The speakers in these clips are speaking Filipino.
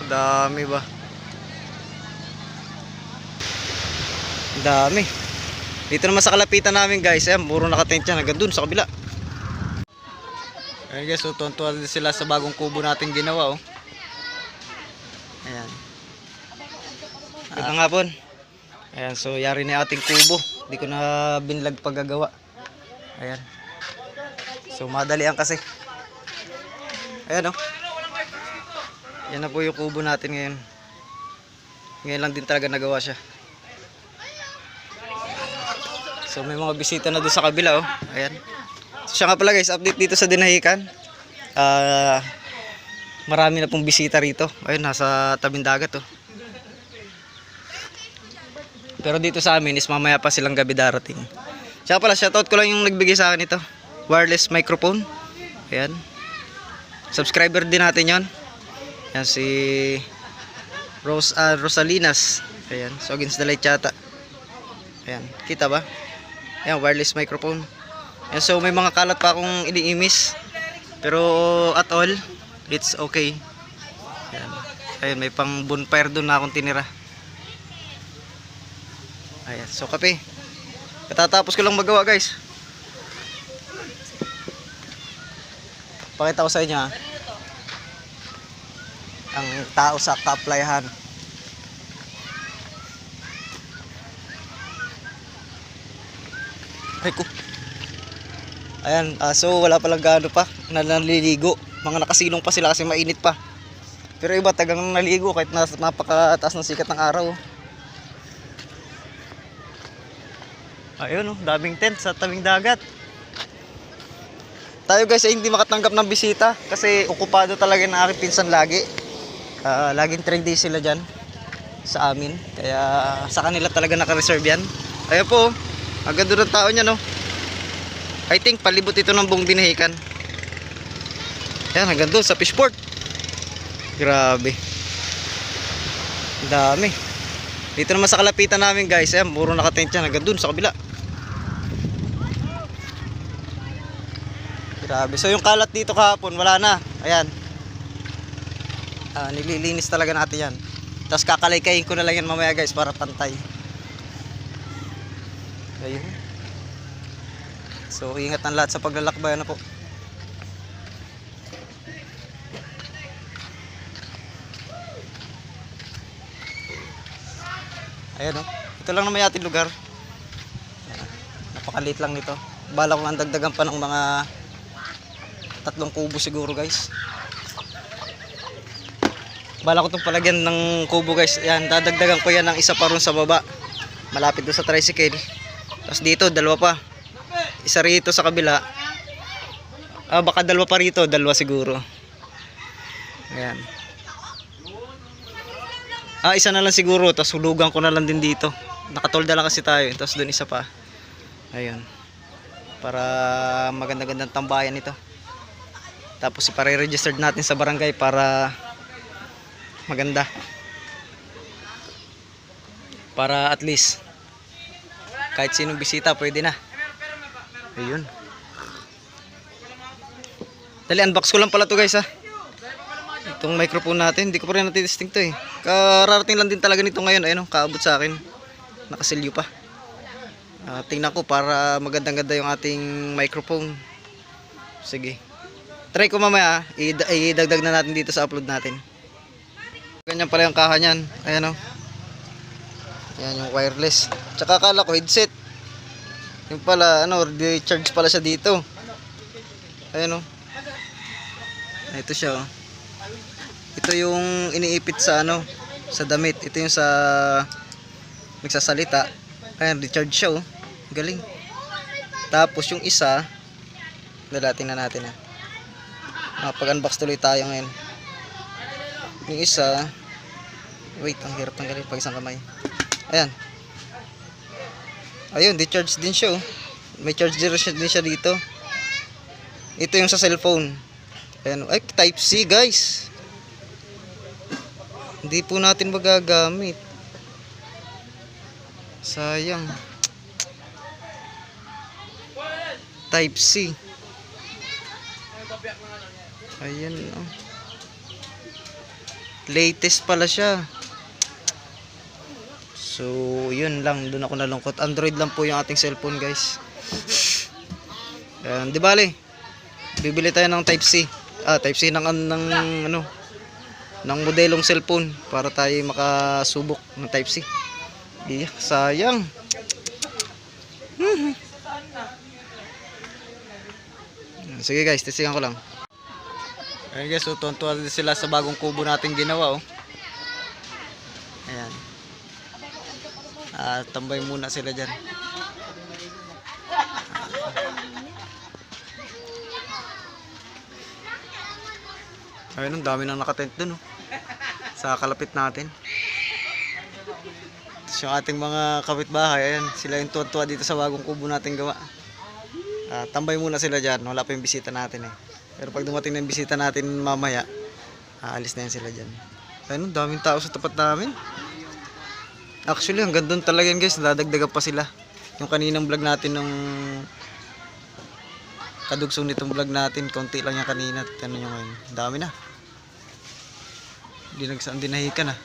Dami ba? Dami. Dito naman sa kalapitan namin guys, ayan, puro nakatent yan hanggang dun sa kabila. Ayan guys, so tuwan-tuwa din sila sa bagong kubo natin ginawa oh. Ayan. Magandang hapon. Ayan, so yari na ating kubo. Hindi ko na binlag paggagawa. Ayan. So madalian kasi. Ayan oh. Yan na po yung kubo natin ngayon. Ngayon lang din talaga nagawa siya. So may mga bisita na doon sa kabila oh. Ayan. So siya nga pala guys, update dito sa Dinahican. Marami na pong bisita rito. Ayun, nasa tabing dagat oh. Pero dito sa amin is mamaya pa silang gabi darating. Siya pala, shoutout ko lang yung nagbigay sa akin ito. Wireless microphone. Ayan. Subscriber din natin yon. Ayan si Rosalinas. Ayan, so against the light yata. Ayan, kita ba? Ayan, wireless microphone. Ayan, so may mga kalat pa akong iniimis. Pero at all, it's okay. Ayan, ayan may pang bonfire doon na akong tinira. Ayan, so kape. Katatapos ko lang magawa guys. Pakita ko sa inyo ha. Ang tao sa kaplayahan. Ay ko. Ayan, so wala palang gaano pa naliligo. Mga nakasilong pa sila kasi mainit pa. Pero iba tagang naligo kahit napakataas ng sikat ng araw. Ayun oh, daming tent sa tabing dagat. Tayo guys ay hindi makatanggap ng bisita kasi okupado talaga ng aking pinsan lagi. Laging 3 days sila dyan sa amin. Kaya sa kanila talaga naka-reserve yan. Ayun po, ang ganda ng tao niya no. I think palibot ito ng buong Dinahican. Yan, hanggang doon sa fishport. Grabe. Dami. Dito naman sa kalapitan namin guys, ayan, puro nakatent yan hanggang doon sa kabila. Grabe. So yung kalat dito kahapon, wala na. Ayan. Nililinis talaga natin yan. Tapos kakalay-kayin ko na lang yan mamaya guys para pantay. Ayun. So ingat ang lahat sa paglalakbay na po. Ayan o. Ito lang naman yating lugar. Napakaliit lang nito. Bala ko nga dagdagan pa ng mga 3 kubo siguro guys. Bala ko itong palagyan ng kubo guys. Yan, dadagdagan ko yan ng isa pa ron sa baba. Malapit doon sa tricycle. Tapos dito, 2 pa. Isa rito sa kabila. Baka 2 pa rito, 2 siguro. Ayan. Isa na lang siguro. Tapos hulugan ko na lang din dito. Nakatolda lang kasi tayo. Tapos doon isa pa. Ayun. Para maganda-gandang tambayan ito. Tapos ipare-registered natin sa barangay para maganda. Para at least kahit sinong bisita pwede na. Ayun. Dali, unbox ko lang pala to guys ha. Itong microphone natin, hindi ko pa rin natitesting to eh. Kararating lang din talaga nito ngayon. Ayun, kaabot sa akin. Nakasilyo pa. Tingnan ko para magandang-ganda yung ating microphone. Sige. Try ko mamaya, idagdag na natin dito sa upload natin. Ganyan pala yung kaha niyan. Ayan o. Ayan yung wireless. Tsaka akala ko headset. Yung pala, recharge pala siya dito. Ayan o. Ito siya o. Ito yung iniipit sa sa damit. Ito yung sa nagsasalita. Ayan, recharge siya o. Galing. Tapos yung isa, dalating na natin pag-unbox tuloy tayo ngayon. Yung isa, wait, ang hirap tanggalin pag isang kamay. Ayan. Ayun, di-charge din siya oh. May charger din siya dito. Ito yung sa cellphone. Ayan, ay type C guys. Hindi po natin magagamit. Sayang. Type C. Ayan oh. Latest pala siya. So, yun lang. Doon ako nalungkot. Android lang po yung ating cellphone, guys. Di bale. Bibili tayo ng Type-C. Type-C ng ano, ng modelong cellphone para tayo makasubok ng Type-C. Iya, sayang. Sige guys, testingan ko lang. Ayan guys, so tuwan-tuwa din sila sa bagong kubo natin ginawa, oh. Ayan. Tambay muna sila dyan. Ayun, ang dami nang nakatent dun, oh. Sa kalapit natin. Tapos yung ating mga kapitbahay, ayan, sila yung tuwa-tuwa dito sa bagong kubo natin gawa. Tambay muna sila dyan, wala pa yung bisita natin eh. Pero pag dumating na yung bisita natin mamaya, aalis na yan sila dyan. Ayun, daming tao sa tapat namin. Actually, hanggang doon talaga yan guys, nadadagdagan pa sila. Yung kaninang vlog natin nung kadugsong nitong vlog natin, konti lang yung kanina. Ano nyo ngayon, dami na. Hindi nagsaan dinahikan ah.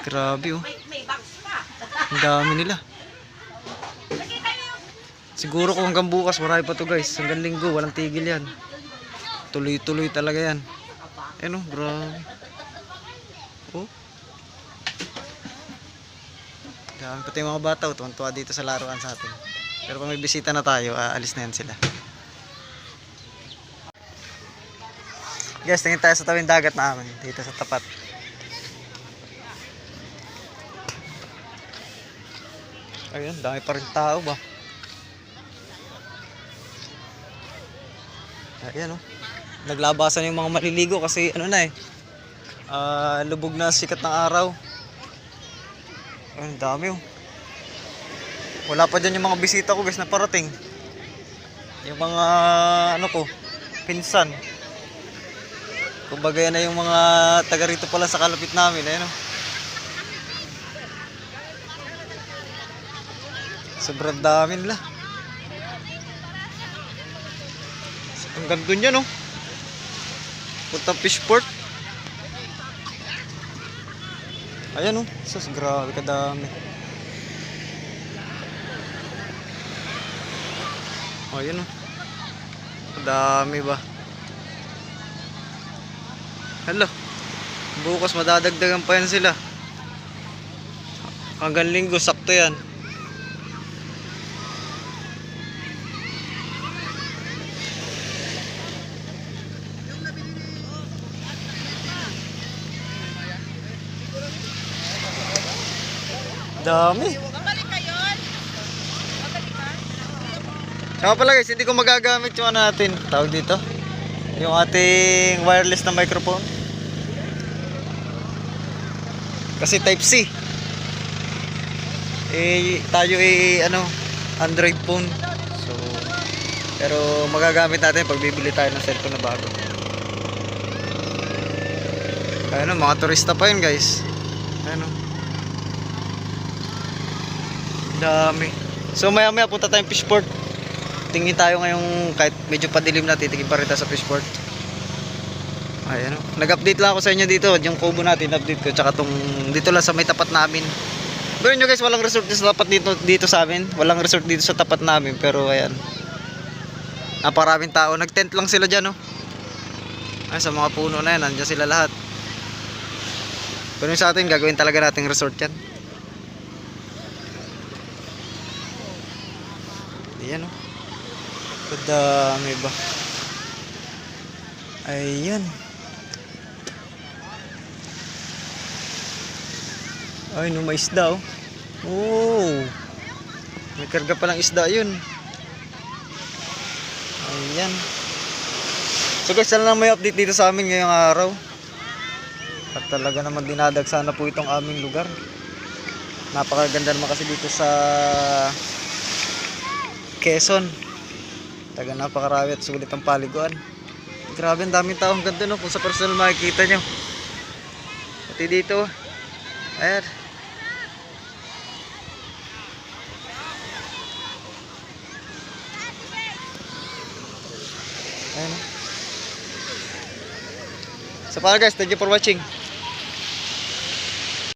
Grabe oh. Ang dami nila. Siguro kung hanggang bukas marami pa to guys. Hanggang linggo walang tigil yan. Tuloy-tuloy talaga yan. Ano, grabe. Oh. Dami pati yung mga bata, tuwan-tuwa dito sa laruan sa atin. Pero pag may bisita na tayo, alis na yan sila. Guys, tingin tayo sa tawing dagat namin dito sa tapat. Ayun, dami pa rin tao ba? Ayan oh. Naglabasan yung mga maliligo kasi ano na eh. Lubog na sikat ng araw. Ayun, dami oh. Wala pa dyan yung mga bisita ko guys na parating. Yung mga ano ko, pinsan. Kumbaga yan na yung mga taga rito pala sa kalapit namin. Ayun oh. Sobrang dami nila. Ang ganda niya no. Puntang fishport. Ayan oh. Sus, grabe kadami. Oh, ayan oh. Kadami ba? Hello. Bukas madadagdagan pa yan sila. Hanggang linggo sakto yan. Dami. Saka pala guys, hindi ko magagamit yung ano natin, tawag dito, yung ating wireless na microphone. Kasi Type-C. Tayo ano, Android phone. So, pero magagamit natin pag bibili tayo ng cellphone na bago. Ayun, mga turista pa yun guys. Ayun. Dami. So maya maya punta tayong fishport. Tingin tayo ngayong kahit medyo padilim na, titingin pa rin tayo sa fishport. Ayan o. Nag-update lang ako sa inyo dito. Yung kubo natin, update ko. Tsaka tong dito lang sa may tapat namin. Pero nyo guys, walang resort sa tapat dito sa amin. Walang resort dito sa tapat namin. Pero ayan. Naparaming tao. Nag-tent lang sila dyan o. Ay, sa mga puno na yan. Nandiyan sila lahat. Pero yung sa atin, gagawin talaga nating resort yan. Ayan o. Kadami ba? Ayan. Ay, no, may isda oh. Oh. May karga pa ng isda yun. Ayan. So guys, sana lang may update dito sa amin ngayong araw. At talaga naman dinadagsa na po itong aming lugar. Napakaganda naman kasi dito sa Quezon. Taga napakarami at sulit ang paliguan. Grabe, ang daming tao. Ang ganda no, kung sa personal makikita nyo. Pati dito. Ayan. Ayan. So para guys, thank you for watching.